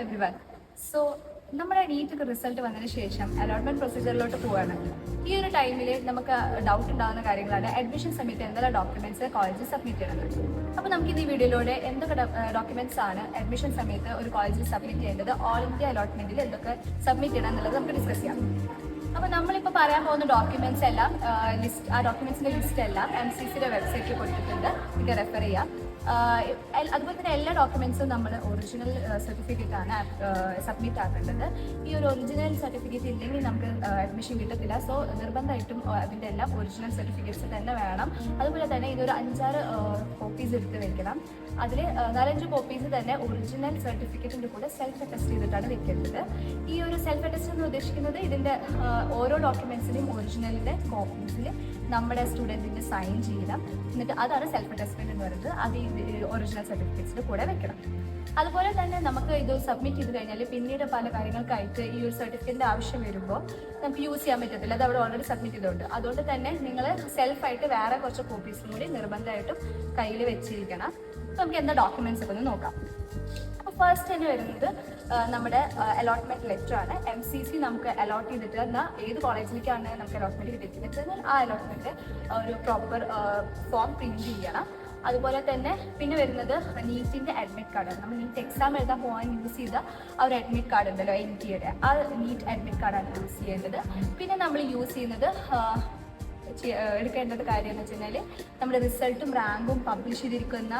Everyone. So നമ്മുടെ NEET result വന്നതിന് ശേഷം അലോട്ട്മെന്റ് പ്രൊസീജിയറിലോട്ട് പോവാണ്. ഈ ഒരു ടൈമിൽ നമുക്ക് ഡൗട്ട് ഉണ്ടാകുന്ന കാര്യങ്ങളാണ് അഡ്മിഷൻ സമയത്ത് എന്തെല്ലാം ഡോക്യുമെന്റ്സ് കോളേജിൽ സബ്മിറ്റ് ചെയ്യണത്. അപ്പോൾ നമുക്ക് ഈ വീഡിയോയിലൂടെ എന്തൊക്കെ ഡോക്യുമെന്റ്സ് ആണ് അഡ്മിഷൻ സമയത്ത് ഒരു കോളേജിൽ സബ്മിറ്റ് ചെയ്യേണ്ടത്, ഓൾ ഇന്ത്യ അലോട്ട്മെന്റിൽ എന്തൊക്കെ സബ്മിറ്റ് ചെയ്യണം എന്നുള്ളത് നമുക്ക് ഡിസ്കസ് ചെയ്യാം. അപ്പോൾ നമ്മളിപ്പോൾ പറയാൻ പോകുന്ന ഡോക്യുമെന്റ്സ് എല്ലാം ആ ഡോക്യുമെന്റ്സിന്റെ ലിസ്റ്റ് എല്ലാം MCCയുടെ വെബ്സൈറ്റിൽ കൊടുത്തിട്ടുണ്ട്, നിങ്ങൾക്ക് റെഫർ ചെയ്യാം. അതുപോലെ തന്നെ എല്ലാ ഡോക്യുമെന്റ്സും നമ്മൾ ഒറിജിനൽ സർട്ടിഫിക്കറ്റ് ആണ് സബ്മിറ്റ് ആക്കേണ്ടത്. ഈ ഒരു ഒറിജിനൽ സർട്ടിഫിക്കറ്റ് ഇല്ലെങ്കിൽ നമുക്ക് അഡ്മിഷൻ കിട്ടത്തില്ല. സോ നിർബന്ധമായിട്ടും അതിൻ്റെ എല്ലാം ഒറിജിനൽ സർട്ടിഫിക്കറ്റ്സ് തന്നെ വേണം. അതുപോലെ തന്നെ ഇതൊരു 5-6 കോപ്പീസ് എടുത്ത് വെക്കണം. അതിൽ 4-5 കോപ്പീസ് തന്നെ ഒറിജിനൽ സർട്ടിഫിക്കറ്റിൻ്റെ കൂടെ സെൽഫ് അറ്റസ്റ്റ് ചെയ്തിട്ടാണ് വെക്കേണ്ടത്. ഈ ഒരു സെൽഫ് അറ്റസ്റ്റ് എന്ന് ഉദ്ദേശിക്കുന്നത് ഇതിൻ്റെ ഓരോ ഡോക്യുമെന്റ്സിൻ്റെയും ഒറിജിനലിൻ്റെ കോപ്പീസിൽ നമ്മുടെ സ്റ്റുഡൻറ്റിൻ്റെ സൈൻ ചെയ്യണം. എന്നിട്ട് അതാണ് സെൽഫ് അറ്റസ്റ്റ്മെൻറ്റ് എന്ന് പറയുന്നത്. അത് ഒറിജിനൽ സർട്ടിഫിക്കറ്റ്സിൻ്റെ കൂടെ വെക്കണം. അതുപോലെ തന്നെ നമുക്ക് ഇത് സബ്മിറ്റ് ചെയ്ത് കഴിഞ്ഞാൽ പിന്നീട് പല കാര്യങ്ങൾക്കായിട്ട് ഈ ഒരു സർട്ടിഫിക്കറ്റിൻ്റെ ആവശ്യം വരുമ്പോൾ നമുക്ക് യൂസ് ചെയ്യാൻ പറ്റത്തില്ല. അത് അവിടെ ഓൾറെഡി സബ്മിറ്റ് ചെയ്തുകൊണ്ട് അതുകൊണ്ട് തന്നെ നിങ്ങൾ സെൽഫായിട്ട് വേറെ കുറച്ച് കോപ്പീസും കൂടി നിർബന്ധമായിട്ടും കയ്യിൽ വെച്ചിരിക്കണം. അപ്പോൾ നമുക്ക് എന്താ ഡോക്യുമെന്റ്സ് ഒക്കെ ഒന്ന് നോക്കാം. അപ്പോൾ ഫസ്റ്റ് തന്നെ വരുന്നത് നമ്മുടെ അലോട്ട്മെന്റ് ലെറ്റർ ആണ്. MCC നമുക്ക് അലോട്ട് ചെയ്തിട്ട് എന്നാൽ ഏത് കോളേജിലേക്കാണ് നമുക്ക് അലോട്ട്മെന്റ് കിട്ടിയിരിക്കുന്നത് ആ അലോട്ട്മെന്റ് ഒരു പ്രോപ്പർ ഫോം പ്രിന്റ് ചെയ്യണം. അതുപോലെ തന്നെ പിന്നെ വരുന്നത് നീറ്റിൻ്റെ അഡ്മിറ്റ് കാർഡാണ്. നമ്മൾ നീറ്റ് എക്സാം എഴുതാൻ പോകാൻ യൂസ് ചെയ്ത ആ ഒരു അഡ്മിറ്റ് കാർഡ് ഉണ്ടല്ലോ, NTയുടെ ആ നീറ്റ് അഡ്മിറ്റ് കാർഡാണ് യൂസ് ചെയ്യേണ്ടത്. പിന്നെ നമ്മൾ യൂസ് ചെയ്യുന്നത് എടുക്കേണ്ടത് കാര്യം എന്ന് വെച്ച് കഴിഞ്ഞാൽ നമ്മുടെ റിസൾട്ടും റാങ്കും പബ്ലിഷ് ചെയ്തിരിക്കുന്ന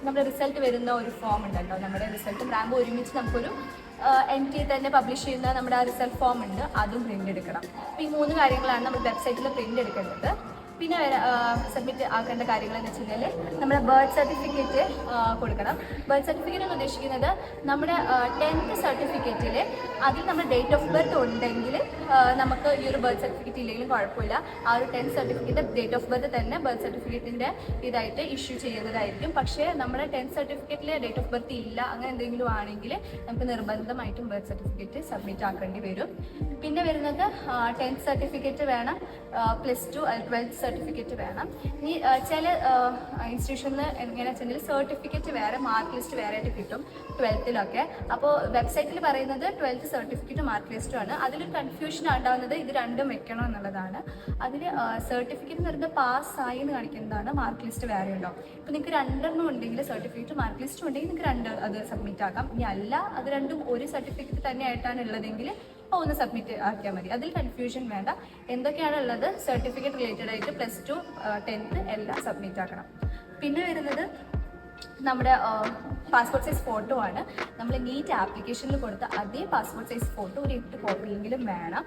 നമ്മുടെ റിസൾട്ട് വരുന്ന ഒരു ഫോം ഉണ്ടല്ലോ, നമ്മുടെ റിസൾട്ടും റാങ്കും ഒരുമിച്ച് നമുക്കൊരു NT തന്നെ പബ്ലിഷ് ചെയ്യുന്ന നമ്മുടെ ആ റിസൾട്ട് ഫോം ഉണ്ട്, അതും പ്രിൻ്റ് എടുക്കണം. അപ്പോൾ ഈ 3 കാര്യങ്ങളാണ് നമ്മൾ വെബ്സൈറ്റിൽ പ്രിൻ്റ് എടുക്കേണ്ടത്. പിന്നെ സബ്മിറ്റ് ആക്കേണ്ട കാര്യങ്ങൾ എന്ന് വെച്ച് കഴിഞ്ഞാൽ നമ്മുടെ ബർത്ത് സർട്ടിഫിക്കറ്റ് കൊടുക്കണം. ബർത്ത് സർട്ടിഫിക്കറ്റ് എന്ന് ഉദ്ദേശിക്കുന്നത് നമ്മുടെ 10th സർട്ടിഫിക്കറ്റിൽ അതിൽ നമ്മുടെ ഡേറ്റ് ഓഫ് ബർത്ത് ഉണ്ടെങ്കിൽ നമുക്ക് ഈ ഒരു ബർത്ത് സർട്ടിഫിക്കറ്റ് ഇല്ലെങ്കിലും കുഴപ്പമില്ല. ആ ഒരു 10th certificate date of birth തന്നെ ബർത്ത് സർട്ടിഫിക്കറ്റിൻ്റെ ഇതായിട്ട് ഇഷ്യൂ ചെയ്യുന്നതായിരിക്കും. പക്ഷേ നമ്മുടെ 10th സർട്ടിഫിക്കറ്റിൽ ഡേറ്റ് ഓഫ് ബർത്ത് ഇല്ല, അങ്ങനെ എന്തെങ്കിലും ആണെങ്കിൽ നമുക്ക് നിർബന്ധമായിട്ടും ബർത്ത് സർട്ടിഫിക്കറ്റ് സബ്മിറ്റ് ആക്കേണ്ടി വരും. പിന്നെ വരുന്നത് 10th സർട്ടിഫിക്കറ്റ് വേണം, +2 12th സർട്ടിഫിക്കറ്റ് വേണം. ഇനി ചില ഇൻസ്റ്റിറ്റ്യൂഷനിൽ എങ്ങനെയാണെന്ന് വെച്ചാൽ സർട്ടിഫിക്കറ്റ് വേറെ മാർക്ക് ലിസ്റ്റ് വേറെ ആയിട്ട് കിട്ടും 12th. അപ്പോൾ വെബ്സൈറ്റിൽ പറയുന്നത് 12th സർട്ടിഫിക്കറ്റ് മാർക്ക് ലിസ്റ്റും ആണ്. അതിലൊരു കൺഫ്യൂഷൻ ഉണ്ടാകുന്നത് ഇത് രണ്ടും വെക്കണം എന്നുള്ളതാണ്. അതിൽ സർട്ടിഫിക്കറ്റ് എന്ന് പറയുന്നത് പാസ്സായി എന്ന് കാണിക്കുന്നതാണ്, മാർക്ക് ലിസ്റ്റ് വേറെ ഉണ്ടാവും. ഇപ്പോൾ നിങ്ങൾക്ക് 2 ഉണ്ടെങ്കിൽ സർട്ടിഫിക്കറ്റ് മാർക്ക് ലിസ്റ്റും ഉണ്ടെങ്കിൽ നിങ്ങൾക്ക് 2 അത് സബ്മിറ്റ് ആക്കാം. ഇനി അല്ല അത് രണ്ടും ഒരു സർട്ടിഫിക്കറ്റ് തന്നെ ആയിട്ടാണ് ഉള്ളതെങ്കിൽ ഒന്ന് സബ്മിറ്റ് ആക്കിയാൽ മതി. അതിൽ കൺഫ്യൂഷൻ വേണ്ട. എന്തൊക്കെയാണ് ഉള്ളത് സർട്ടിഫിക്കറ്റ് റിലേറ്റഡ് ആയിട്ട് +2 10th എല്ലാം സബ്മിറ്റ് ആക്കണം. പിന്നെ വരുന്നത് നമ്മുടെ പാസ്പോർട്ട് സൈസ് ഫോട്ടോ ആണ്. നമ്മൾ നീറ്റ് ആപ്ലിക്കേഷനിൽ കൊടുത്ത അതേ പാസ്പോർട്ട് സൈസ് ഫോട്ടോ ഒരു 8 കോപ്പിയെങ്കിലും വേണം.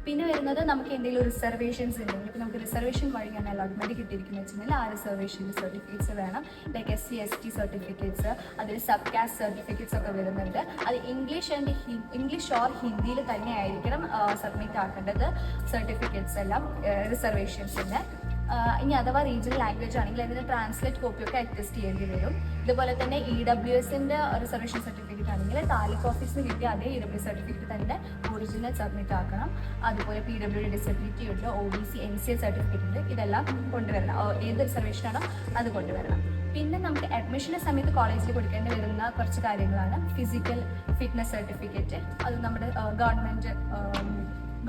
പിന്നെ വരുന്നത് നമുക്ക് എന്തെങ്കിലും റിസർവേഷൻസ് ഉണ്ടെങ്കിൽ, ഇപ്പോൾ നമുക്ക് റിസർവേഷൻ വഴിയാണ് അലോട്ട്മെൻറ്റ് കിട്ടിയിരിക്കുന്നത് വെച്ചിട്ടുണ്ടെങ്കിൽ ആ റിസർവേഷൻ്റെ സർട്ടിഫിക്കറ്റ്സ് വേണം. ലൈക്ക് SC ST സർട്ടിഫിക്കറ്റ്സ്, അതിൽ സബ് കാസ്റ്റ് സർട്ടിഫിക്കറ്റ്സ് ഒക്കെ വരുന്നുണ്ട്. അത് ഇംഗ്ലീഷ് ഓർ ഹിന്ദിയിൽ തന്നെ ആയിരിക്കണം സബ്മിറ്റ് ആക്കേണ്ടത് സർട്ടിഫിക്കറ്റ്സ് എല്ലാം റിസർവേഷൻസിൻ്റെ. ഇനി അഥവാ റീജിയണൽ ലാംഗ്വേജ് ആണെങ്കിൽ അതിന് ട്രാൻസ്ലേറ്റ് കോപ്പിയൊക്കെ അറ്റസ്റ്റ് ചെയ്യേണ്ടി വരും. ഇതുപോലെ തന്നെ EWSൻ്റെ റിസർവേഷൻ സർട്ടിഫിക്കറ്റ് ആണെങ്കിൽ താലൂക്ക് ഓഫീസിൽ കിട്ടിയ അതേ EWS സർട്ടിഫിക്കറ്റ് തന്നെ ഒറിജിനൽ സബ്മിറ്റ് ആക്കണം. അതുപോലെ PWD ഡിസബിലിറ്റി ഉണ്ട്, OBC NCL സർട്ടിഫിക്കറ്റ് ഉണ്ട്, ഇതെല്ലാം കൊണ്ടുവരണം. ഏത് റിസർവേഷനാണോ അത് കൊണ്ടുവരണം. പിന്നെ നമുക്ക് അഡ്മിഷൻ്റെ സമയത്ത് കോളേജിൽ കൊടുക്കേണ്ടി വരുന്ന കുറച്ച് കാര്യങ്ങളാണ് ഫിസിക്കൽ ഫിറ്റ്നസ് സർട്ടിഫിക്കറ്റ്. അത് നമ്മുടെ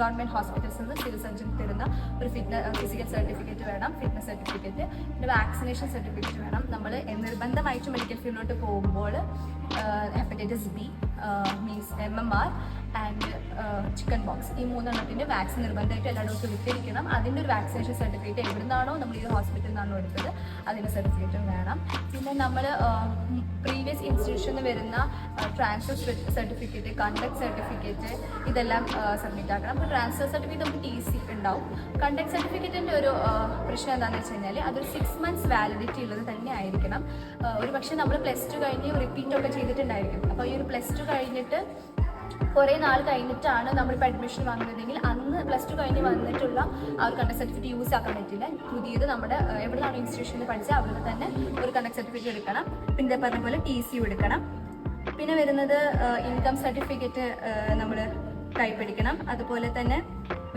ഗവൺമെൻറ് ഹോസ്പിറ്റൽസിൽ നിന്ന് സിവിൽ സർജൻ തരുന്ന ഒരു ഫിസിക്കൽ സർട്ടിഫിക്കറ്റ് വേണം, ഫിറ്റ്നസ് സർട്ടിഫിക്കറ്റ്. പിന്നെ വാക്സിനേഷൻ സർട്ടിഫിക്കറ്റ് വേണം. നമ്മൾ നിർബന്ധമായിട്ട് മെഡിക്കൽ ഫീൽഡിലോട്ട് പോകുമ്പോൾ hepatitis B means MMR and chicken box, ഈ 3 വാക്സിൻ നിർബന്ധമായിട്ട് എല്ലാ ഡോസും വിട്ടിരിക്കണം. അതിൻ്റെ ഒരു വാക്സിനേഷൻ സർട്ടിഫിക്കറ്റ് എവിടെ നിന്നാണോ നമ്മൾ ഈ ഹോസ്പിറ്റലിൽ നിന്നാണോ എടുത്തത് അതിൻ്റെ സർട്ടിഫിക്കറ്റും വേണം. പിന്നെ നമ്മൾ പ്രീവിയസ് ഇൻസ്റ്റിറ്റ്യൂഷനിൽ വരുന്ന ട്രാൻസ്ഫർ സർട്ടിഫിക്കറ്റ്, കണ്ടക്ട് സർട്ടിഫിക്കറ്റ് ഇതെല്ലാം സബ്മിറ്റ് ആക്കണം. അപ്പോൾ ട്രാൻസ്ഫർ സർട്ടിഫിക്കറ്റ് നമുക്ക് TC ഉണ്ടാവും. കണ്ടക്ട് സർട്ടിഫിക്കറ്റിൻ്റെ ഒരു പ്രശ്നം എന്താണെന്ന് വെച്ച് കഴിഞ്ഞാൽ അതൊരു 6 months വാലിഡിറ്റി ഉള്ളത് തന്നെ ആയിരിക്കണം. ഒരു പക്ഷേ നമ്മൾ +2 കഴിഞ്ഞ് റിപ്പീറ്റൊക്കെ ചെയ്തിട്ടുണ്ടായിരിക്കും. അപ്പോൾ ഈ ഒരു +2 കഴിഞ്ഞിട്ട് കുറേ നാൾ കഴിഞ്ഞിട്ടാണ് നമ്മളിപ്പോൾ അഡ്മിഷൻ വാങ്ങുന്നതെങ്കിൽ അന്ന് +2 കഴിഞ്ഞ് വന്നിട്ടുള്ള ആ ഒരു കണ്ടക്ട് സർട്ടിഫിക്കറ്റ് യൂസ് ആക്കാൻ പറ്റില്ല. പുതിയത് നമ്മുടെ എവിടെ നിന്നാണ് ഇൻസ്റ്റിറ്റ്യൂഷനിൽ പഠിച്ചാൽ അവിടെ തന്നെ ഒരു കണ്ടക്ട് സർട്ടിഫിക്കറ്റ് എടുക്കണം. പിന്നെ പറഞ്ഞ പോലെ TC എടുക്കണം. പിന്നെ വരുന്നത് ഇൻകം സർട്ടിഫിക്കറ്റ് നമ്മൾ ടൈപ്പ് അടിക്കണം. അതുപോലെ തന്നെ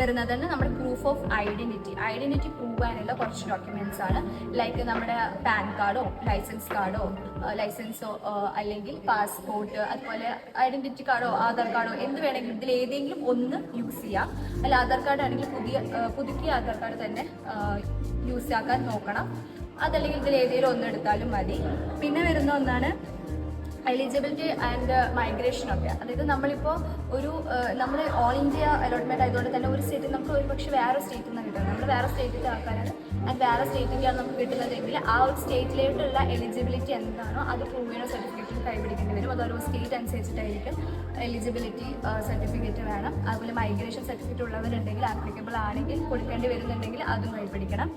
വരുന്നതാണ് നമ്മുടെ പ്രൂഫ് ഓഫ് ഐഡന്റിറ്റി പ്രൂവ് ചെയ്യാനുള്ള കുറച്ച് ഡോക്യുമെന്റ്സ് ആണ്. ലൈക്ക് നമ്മുടെ പാൻ കാർഡോ ലൈസൻസോ അല്ലെങ്കിൽ പാസ്പോർട്ട്, അതുപോലെ ഐഡന്റിറ്റി കാർഡോ ആധാർ കാർഡോ എന്ത് വേണമെങ്കിലും ഇതിൽ ഏതെങ്കിലും ഒന്ന് യൂസ് ചെയ്യാം. അല്ല ആധാർ കാർഡ് ആണെങ്കിൽ പുതുക്കിയ ആധാർ കാർഡ് തന്നെ യൂസ് ആക്കാൻ നോക്കണം. അതല്ലെങ്കിൽ ഇതിൽ ഏതെങ്കിലും ഒന്ന് എടുത്താലും മതി. പിന്നെ വരുന്ന ഒന്നാണ് എലിജിബിലിറ്റി ആൻഡ് മൈഗ്രേഷനൊക്കെ. അതായത് നമ്മളിപ്പോൾ നമ്മൾ ഓൾ ഇന്ത്യ അലോട്ട്മെൻറ്റ് ആയതുകൊണ്ട് തന്നെ ഒരു സ്റ്റേറ്റിൽ നമുക്ക് ഒരു പക്ഷേ വേറെ സ്റ്റേറ്റിൽ നിന്ന് കിട്ടുന്നത്, നമ്മൾ വേറെ സ്റ്റേറ്റിൻ്റെ ആൾക്കാരാണ് ആൻഡ് വേറെ സ്റ്റേറ്റിലേക്കാണ് നമുക്ക് കിട്ടുന്നതെങ്കിൽ ആ ഒരു സ്റ്റേറ്റിലേക്കുള്ള എലിജിബിലിറ്റി എന്താണോ അത് പ്രൂവ് ചെയ്യുന്ന സർട്ടിഫിക്കറ്റ് കൈപിടിക്കേണ്ടി വരും. അത് ഓരോ സ്റ്റേറ്റ് അനുസരിച്ചിട്ടായിരിക്കും എലിജിബിലിറ്റി സർട്ടിഫിക്കറ്റ് വേണം. അതുപോലെ മൈഗ്രേഷൻ സർട്ടിഫിക്കറ്റ് ഉള്ളവരുണ്ടെങ്കിൽ ആപ്ലിക്കബിൾ ആണെങ്കിൽ കൊടുക്കേണ്ടി വരുന്നുണ്ടെങ്കിൽ അതും കൈപിടിക്കണം.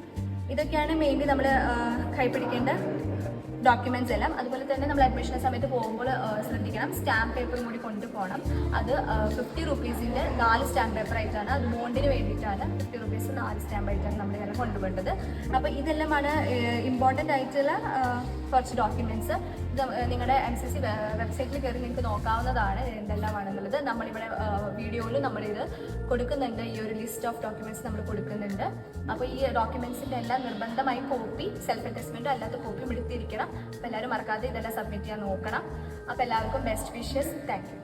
ഇതൊക്കെയാണ് മെയിൻലി നമ്മൾ കൈപിടിക്കേണ്ട ഡോക്യുമെന്റ്സ് എല്ലാം. അതുപോലെ തന്നെ നമ്മൾ അഡ്മിഷൻ സമയത്ത് പോകുമ്പോൾ ശ്രദ്ധിക്കണം, സ്റ്റാമ്പ് പേപ്പറും കൂടി കൊണ്ടുപോകണം. അത് 50 റുപ്പീസിൻ്റെ 4 സ്റ്റാമ്പ് പേപ്പർ ആയിട്ടാണ്, അത് ബോണ്ടിന് വേണ്ടിയിട്ടാണ് 50 റുപ്പീസ് 4 സ്റ്റാമ്പ് ആയിട്ടാണ് നമ്മൾ ഇങ്ങനെ കൊണ്ടുപോകേണ്ടത്. അപ്പോൾ ഇതെല്ലാമാണ് ഇമ്പോർട്ടൻ്റ് ആയിട്ടുള്ള കുറച്ച് ഡോക്യുമെന്റ്സ്. ഇത് നിങ്ങളുടെ NCC വെബ്സൈറ്റിൽ കയറി നിങ്ങൾക്ക് നോക്കാവുന്നതാണ് എന്തെല്ലാമാണെന്നുള്ളത്. നമ്മളിവിടെ വീഡിയോയിൽ നമ്മളിത് കൊടുക്കുന്നുണ്ട്, ഈ ഒരു ലിസ്റ്റ് ഓഫ് ഡോക്യുമെന്റ്സ് നമ്മൾ കൊടുക്കുന്നുണ്ട്. അപ്പോൾ ഈ ഡോക്യുമെന്റ്സിൻ്റെ എല്ലാം നിർബന്ധമായും കോപ്പി, സെൽഫ് അറ്റസ്റ്റ്മെൻറ്റും അല്ലാത്ത കോപ്പിയും എടുത്തിരിക്കണം. അപ്പോൾ എല്ലാവരും മറക്കാതെ ഇതെല്ലാം സബ്മിറ്റ് ചെയ്യാൻ നോക്കണം. അപ്പോൾ എല്ലാവർക്കും ബെസ്റ്റ് വിഷസ്. Thank you.